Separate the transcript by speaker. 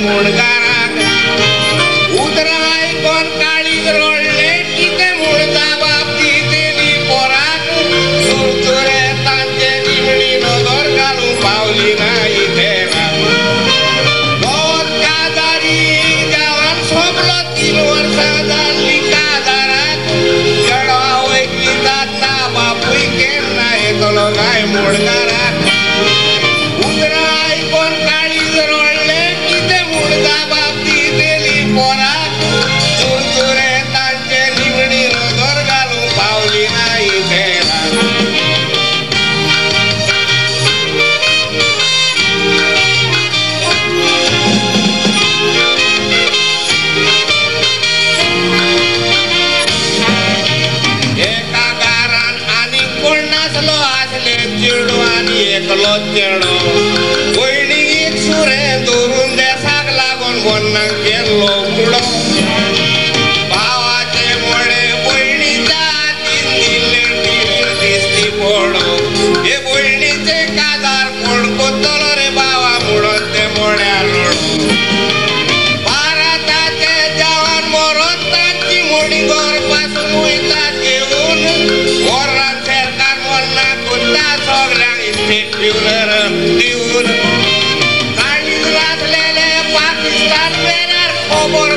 Speaker 1: मुडगाराक उदराय कोण काळीज रोडले किते मुडदा बापती तेली पोराक सुरसुरे तांचे निमणी नजर घालून पावली नाही तेरा दोन कादारी गावात सोबलो 3 वर्सां जाल्ली कादाराक चेडवा वैकली जाता बापूय केन्ना येतलो काय मुडगाराक उदराय कोण काळीज रोडले किते मुडदा बापती तेली पोराक सुरसुरे तांचे निमणी नजर घालून पावली नाही तेरा एका गारान आणि कोण नाचलो असले चिडू आणि एकलो चेडो वयणीक सुरे दवरून देसाक लागून वन्नाक गेल्लो मुडो भावाचे मोडे वयणीच्या हातीन दिल्ले टिवीर दिसती पडो हे वयणीचे काजार कोण कोत्तलो रे बावा मुडोन ते मोड्या लोडो भारताचे जवान मरोत तांची मोडी घर पासून वयतात घेऊन वरान सरकार वन्नाक कोत्ता सगळ्यांक इस्टेट दिवन काळीज वाचलेले पाकिस्तान बेणार खबर